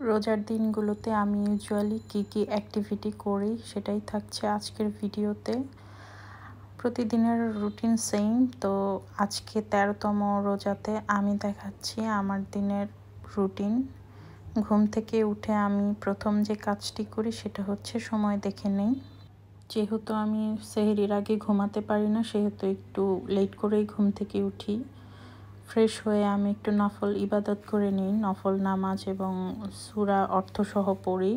রোজার দিনগুলোতে আমি ইউজুয়ালি কী অ্যাক্টিভিটি করি সেটাই থাকছে আজকের ভিডিওতে। প্রতিদিনের রুটিন সেম, তো আজকে 13তম রোজাতে আমি দেখাচ্ছি আমার দিনের রুটিন। ঘুম থেকে উঠে আমি প্রথম যে কাজটি করি সেটা হচ্ছে সময় দেখে নেই। যেহেতু আমি সেহরির আগে ঘুমাতে পারি না, সেহেতু একটু লেট করেই ঘুম থেকে উঠি। ফ্রেশ হয়ে আমি একটু নফল ইবাদত করে নিই, নফল নামাজ এবং সূরা অর্থসহ পড়ি।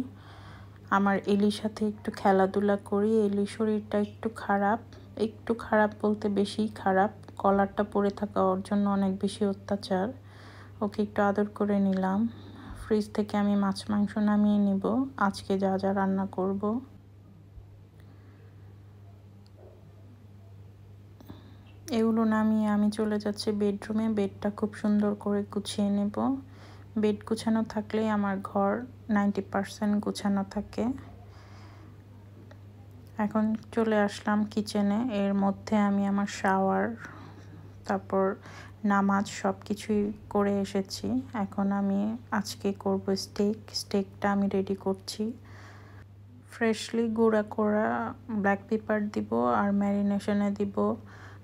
আমার এলির সাথে একটু খেলাধুলা করি। এলির শরীরটা একটু খারাপ বলতে বেশি খারাপ। কলারটা পরে থাকা ওর জন্য অনেক বেশি অত্যাচার। ওকে একটু আদর করে নিলাম। ফ্রিজ থেকে আমি মাছ মাংস নামিয়ে নিব আজকে যা যা রান্না করব। এগুলো নামিয়ে আমি চলে যাচ্ছি বেডরুমে। বেডটা খুব সুন্দর করে গুছিয়ে নেব। বেড গুছানো থাকলেই আমার ঘর 90% গুছানো থাকে। এখন চলে আসলাম কিচেনে। এর মধ্যে আমি আমার শাওয়ার, তারপর নামাজ সব কিছুই করে এসেছি। এখন আমি আজকে করব স্টেকটা আমি রেডি করছি। ফ্রেশলি গুঁড়া করা ব্ল্যাক পেপার দিব আর ম্যারিনেশনে দিব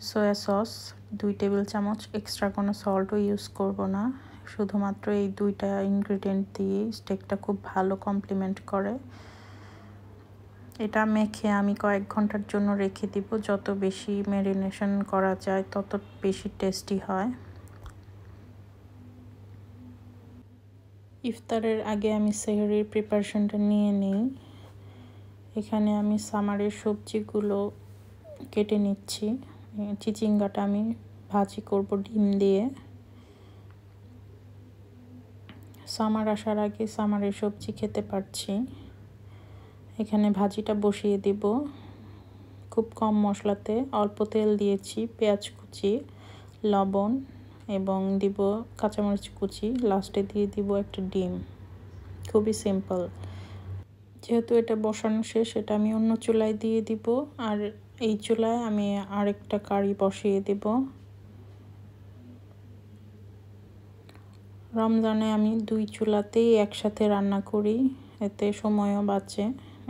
সয়া সস 2 টেবিল চামচ। এক্সট্রা কোনো সল্টও ইউজ করব না, শুধুমাত্র এই 2টা ইনগ্রিডিয়েন্ট দিয়ে স্টেকটা খুব ভালো কমপ্লিমেন্ট করে। এটা মেখে আমি কয়েক ঘন্টার জন্য রেখে দিব। যত বেশি ম্যারিনেশন করা যায় তত বেশি টেস্টি হয়। ইফতারের আগে আমি সেহরির প্রিপারেশনটা নিয়ে নিই। এখানে আমি সামারের সবজিগুলো কেটে নিচ্ছি। চিচিঙ্গাটা আমি ভাজি করব ডিম দিয়ে। সামার আসার আগে সামারের সবজি খেতে পারছি। এখানে ভাজিটা বসিয়ে দিব খুব কম মশলাতে। অল্প তেল দিয়েছি, পেঁয়াজ কুচি, লবণ এবং দিব কাঁচামরিচ কুচি। লাস্টে দিয়ে দিব একটা ডিম। খুবই সিম্পল। যেহেতু এটা বসানো শেষ, এটা আমি অন্য চুলায় দিয়ে দিব। আর এই চুলায় আমি আরেকটা কারি বসিয়ে দিব। রমজানে আমি 2 চুলাতেই একসাথে রান্না করি, এতে সময়ও বাঁচে।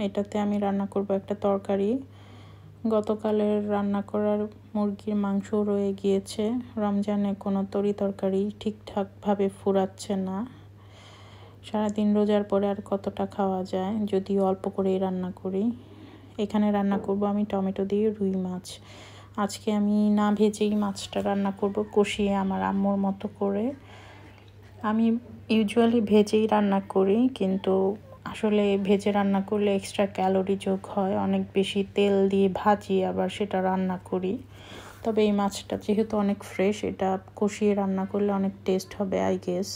এটাতে আমি রান্না করব একটা তরকারি। গতকালের রান্না করার মুরগির মাংস রয়ে গিয়েছে। রমজানে কোনো তরকারি ঠিকঠাকভাবে ফুরাচ্ছে না। সারাদিন রোজার পরে আর কতটা খাওয়া যায়, যদিও অল্প করেই রান্না করি। এখানে রান্না করব আমি টমেটো দিয়ে রুই মাছ। আজকে আমি না ভেজেই মাছটা রান্না করব, কষিয়ে আমার আম্মুর মতো করে। আমি ইউজুয়ালি ভেজেই রান্না করি, কিন্তু আসলে ভেজে রান্না করলে এক্সট্রা ক্যালোরি যোগ হয়। অনেক বেশি তেল দিয়ে ভাজি আবার সেটা রান্না করি। তবে এই মাছটা যেহেতু অনেক ফ্রেশ, এটা কষিয়ে রান্না করলে অনেক টেস্ট হবে আই গেস।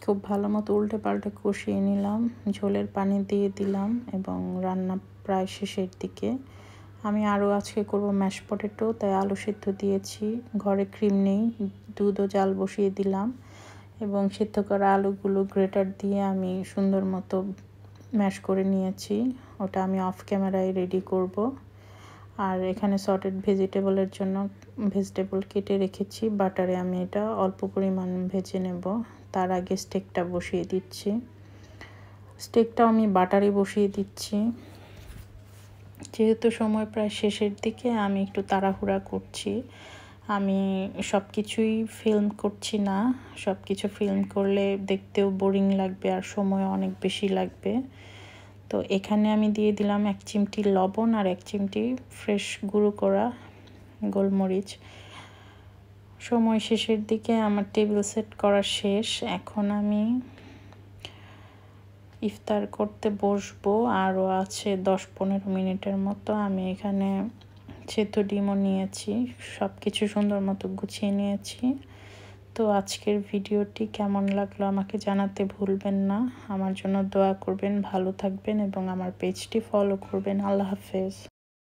খুব ভালো মতো উল্টে পাল্টে কষিয়ে নিলাম। ঝোলের পানি দিয়ে দিলাম এবং রান্না প্রায় শেষের দিকে। আমি আরও আজকে করব ম্যাশ পটেটো, তাই আলু সিদ্ধ দিয়েছি। ঘরে ক্রিম নেই, দুধও জাল বসিয়ে দিলাম এবং সিদ্ধ করা আলুগুলো গ্রেটার দিয়ে আমি সুন্দর মতো ম্যাশ করে নিয়েছি। ওটা আমি অফ ক্যামেরায় রেডি করব। আর এখানে সটেড ভেজিটেবলের জন্য ভেজিটেবল কেটে রেখেছি। বাটারে আমি এটা অল্প পরিমাণ ভেজে নেব। তার আগে স্টেকটা বসিয়ে দিচ্ছি। স্টেকটাও আমি বাটারে বসিয়ে দিচ্ছি। যেহেতু সময় প্রায় শেষের দিকে, আমি একটু তাড়াহুড়া করছি। আমি সব কিছুই ফিল্ম করছি না। সব কিছু ফিল্ম করলে দেখতেও বোরিং লাগবে আর সময় অনেক বেশি লাগবে। তো এখানে আমি দিয়ে দিলাম 1 চিমটি লবণ আর 1 চিমটি ফ্রেশ গুঁড়ো করা গোলমরিচ। সময় শেষের দিকে, আমার টেবিল সেট করা শেষ। এখন আমি ইফতার করতে বসবো। আরও আছে 10-15 মিনিটের মতো। আমি এখানে সেদ্ধ ডিমও নিয়েছি, সব কিছু সুন্দর মতো গুছিয়ে নিয়েছি। তো আজকের ভিডিওটি কেমন লাগলো আমাকে জানাতে ভুলবেন না। আমার জন্য দোয়া করবেন, ভালো থাকবেন এবং আমার পেজটি ফলো করবেন। আল্লাহ হাফেজ।